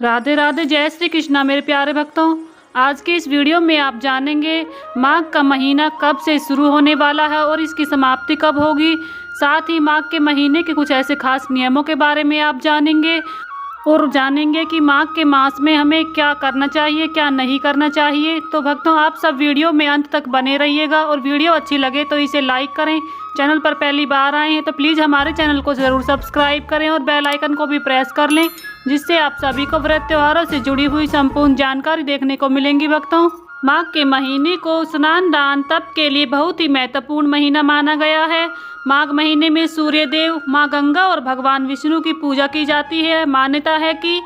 राधे राधे, जय श्री कृष्णा मेरे प्यारे भक्तों। आज के इस वीडियो में आप जानेंगे माघ का महीना कब से शुरू होने वाला है और इसकी समाप्ति कब होगी। साथ ही माघ के महीने के कुछ ऐसे खास नियमों के बारे में आप जानेंगे कि माघ के मास में हमें क्या करना चाहिए, क्या नहीं करना चाहिए। तो भक्तों, आप सब वीडियो में अंत तक बने रहिएगा और वीडियो अच्छी लगे तो इसे लाइक करें। चैनल पर पहली बार आए हैं तो प्लीज़ हमारे चैनल को ज़रूर सब्सक्राइब करें और बेल आइकन को भी प्रेस कर लें, जिससे आप सभी को व्रत त्योहारों से जुड़ी हुई संपूर्ण जानकारी देखने को मिलेंगी। भक्तों, माघ के महीने को स्नान दान तप के लिए बहुत ही महत्वपूर्ण महीना माना गया है। माघ महीने में सूर्य देव, माँ गंगा और भगवान विष्णु की पूजा की जाती है। मान्यता है कि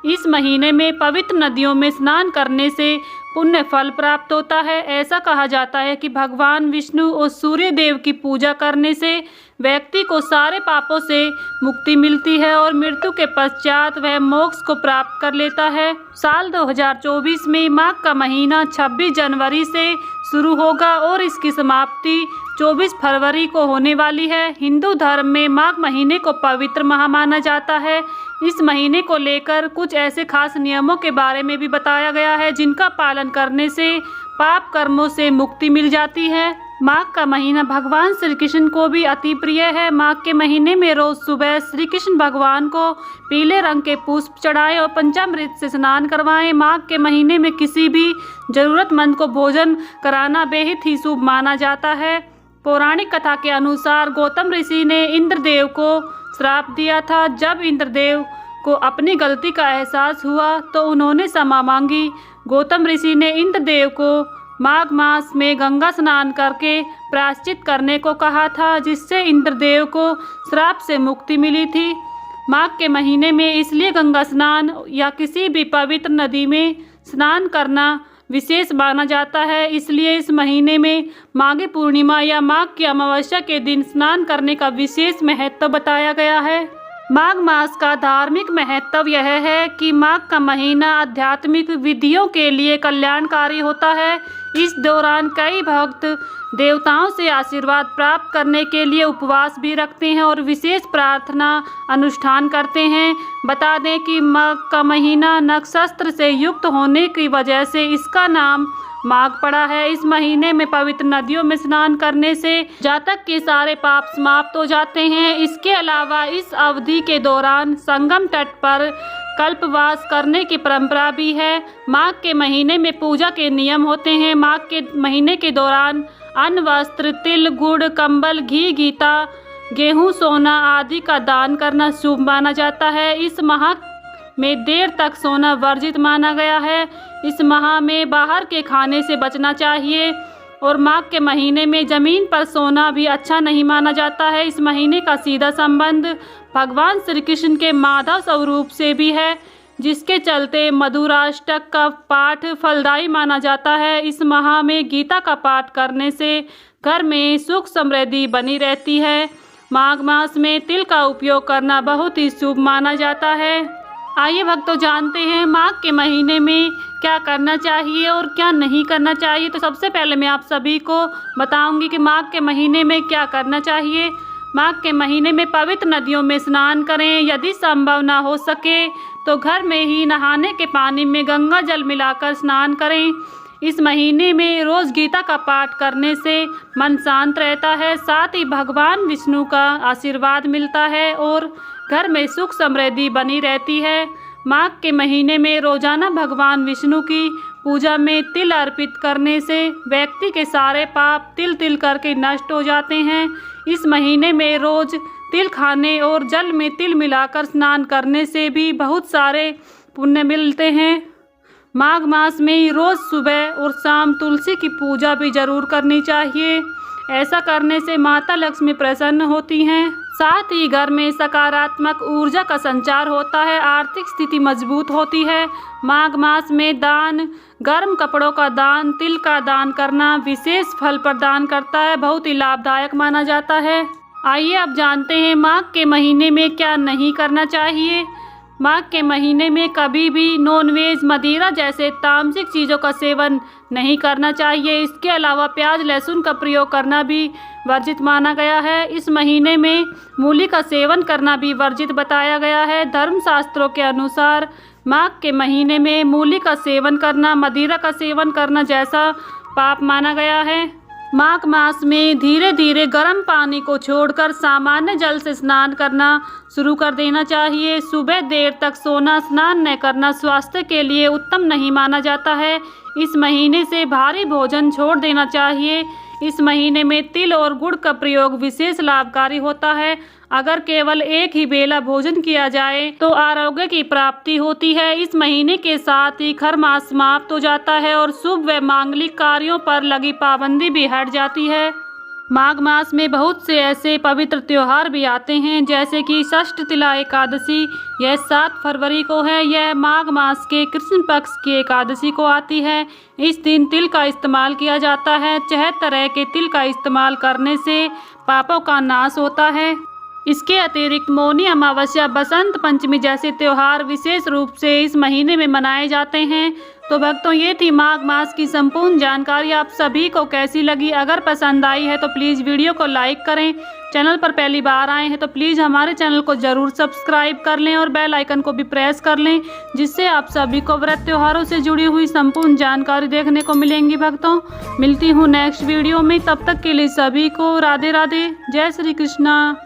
इस महीने में पवित्र नदियों में स्नान करने से पुण्य फल प्राप्त होता है। ऐसा कहा जाता है कि भगवान विष्णु और सूर्य देव की पूजा करने से व्यक्ति को सारे पापों से मुक्ति मिलती है और मृत्यु के पश्चात वह मोक्ष को प्राप्त कर लेता है। साल 2024 में माघ का महीना 26 जनवरी से शुरू होगा और इसकी समाप्ति 24 फरवरी को होने वाली है। हिंदू धर्म में माघ महीने को पवित्र माह माना जाता है। इस महीने को लेकर कुछ ऐसे खास नियमों के बारे में भी बताया गया है, जिनका पालन करने से पाप कर्मों से मुक्ति मिल जाती है। माघ का महीना भगवान श्री कृष्ण को भी अति प्रिय है। माघ के महीने में रोज सुबह श्री कृष्ण भगवान को पीले रंग के पुष्प चढ़ाएं और पंचामृत से स्नान करवाएं। माघ के महीने में किसी भी जरूरतमंद को भोजन कराना बेहद ही शुभ माना जाता है। पौराणिक कथा के अनुसार गौतम ऋषि ने इंद्रदेव को श्राप दिया था। जब इंद्रदेव को अपनी गलती का एहसास हुआ तो उन्होंने क्षमा मांगी। गौतम ऋषि ने इंद्रदेव को माघ मास में गंगा स्नान करके प्रायश्चित करने को कहा था, जिससे इंद्रदेव को श्राप से मुक्ति मिली थी। माघ के महीने में इसलिए गंगा स्नान या किसी भी पवित्र नदी में स्नान करना विशेष माना जाता है। इसलिए इस महीने में माघी पूर्णिमा या माघ की अमावस्या के दिन स्नान करने का विशेष महत्व बताया गया है। माघ मास का धार्मिक महत्व यह है कि माघ का महीना आध्यात्मिक विधियों के लिए कल्याणकारी होता है। इस दौरान कई भक्त देवताओं से आशीर्वाद प्राप्त करने के लिए उपवास भी रखते हैं और विशेष प्रार्थना अनुष्ठान करते हैं। बता दें कि माघ का महीना नक्षत्र से युक्त होने की वजह से इसका नाम माघ पड़ा है। इस महीने में पवित्र नदियों में स्नान करने से जातक के सारे पाप समाप्त हो जाते हैं। इसके अलावा इस अवधि के दौरान संगम तट पर कल्पवास करने की परंपरा भी है। माघ के महीने में पूजा के नियम होते हैं। माघ के महीने के दौरान अन्न, वस्त्र, तिल, गुड़, कंबल, घी, गीता, गेहूं, सोना आदि का दान करना शुभ माना जाता है। इस माह में देर तक सोना वर्जित माना गया है। इस माह में बाहर के खाने से बचना चाहिए और माघ के महीने में जमीन पर सोना भी अच्छा नहीं माना जाता है। इस महीने का सीधा संबंध भगवान श्री कृष्ण के माधव स्वरूप से भी है, जिसके चलते मधुराष्टक का पाठ फलदायी माना जाता है। इस माह में गीता का पाठ करने से घर में सुख समृद्धि बनी रहती है। माघ मास में तिल का उपयोग करना बहुत ही शुभ माना जाता है। आइए भक्तों, जानते हैं माघ के महीने में क्या करना चाहिए और क्या नहीं करना चाहिए। तो सबसे पहले मैं आप सभी को बताऊंगी कि माघ के महीने में क्या करना चाहिए। माघ के महीने में पवित्र नदियों में स्नान करें। यदि संभव ना हो सके तो घर में ही नहाने के पानी में गंगा जल मिलाकर स्नान करें। इस महीने में रोज़ गीता का पाठ करने से मन शांत रहता है। साथ ही भगवान विष्णु का आशीर्वाद मिलता है और घर में सुख समृद्धि बनी रहती है। माघ के महीने में रोजाना भगवान विष्णु की पूजा में तिल अर्पित करने से व्यक्ति के सारे पाप तिल तिल करके नष्ट हो जाते हैं। इस महीने में रोज तिल खाने और जल में तिल मिलाकर स्नान करने से भी बहुत सारे पुण्य मिलते हैं। माघ मास में रोज सुबह और शाम तुलसी की पूजा भी जरूर करनी चाहिए। ऐसा करने से माता लक्ष्मी प्रसन्न होती हैं। साथ ही घर में सकारात्मक ऊर्जा का संचार होता है, आर्थिक स्थिति मजबूत होती है। माघ मास में दान, गर्म कपड़ों का दान, तिल का दान करना विशेष फल प्रदान करता है, बहुत ही लाभदायक माना जाता है। आइए अब जानते हैं माघ के महीने में क्या नहीं करना चाहिए। माघ के महीने में कभी भी नॉनवेज, मदिरा जैसे तामसिक चीज़ों का सेवन नहीं करना चाहिए। इसके अलावा प्याज, लहसुन का प्रयोग करना भी वर्जित माना गया है। इस महीने में मूली का सेवन करना भी वर्जित बताया गया है। धर्मशास्त्रों के अनुसार माघ के महीने में मूली का सेवन करना, मदिरा का सेवन करना जैसा पाप माना गया है। माघ मास में धीरे धीरे गर्म पानी को छोड़कर सामान्य जल से स्नान करना शुरू कर देना चाहिए। सुबह देर तक सोना, स्नान न करना स्वास्थ्य के लिए उत्तम नहीं माना जाता है। इस महीने से भारी भोजन छोड़ देना चाहिए। इस महीने में तिल और गुड़ का प्रयोग विशेष लाभकारी होता है। अगर केवल एक ही बेला भोजन किया जाए तो आरोग्य की प्राप्ति होती है। इस महीने के साथ ही खर मास समाप्त हो जाता है और शुभ व मांगलिक कार्यों पर लगी पाबंदी भी हट जाती है। माघ मास में बहुत से ऐसे पवित्र त्योहार भी आते हैं, जैसे कि षष्ठ तिला एकादशी। यह 7 फरवरी को है। यह माघ मास के कृष्ण पक्ष की एकादशी को आती है। इस दिन तिल का इस्तेमाल किया जाता है। 6 तरह के तिल का इस्तेमाल करने से पापों का नाश होता है। इसके अतिरिक्त मौनी अमावस्या, बसंत पंचमी जैसे त्योहार विशेष रूप से इस महीने में मनाए जाते हैं। तो भक्तों, ये थी माघ मास की संपूर्ण जानकारी। आप सभी को कैसी लगी? अगर पसंद आई है तो प्लीज़ वीडियो को लाइक करें। चैनल पर पहली बार आए हैं तो प्लीज़ हमारे चैनल को ज़रूर सब्सक्राइब कर लें और बेल आइकन को भी प्रेस कर लें, जिससे आप सभी को व्रत त्योहारों से जुड़ी हुई संपूर्ण जानकारी देखने को मिलेंगी। भक्तों, मिलती हूँ नेक्स्ट वीडियो में। तब तक के लिए सभी को राधे राधे। जय श्री कृष्णा।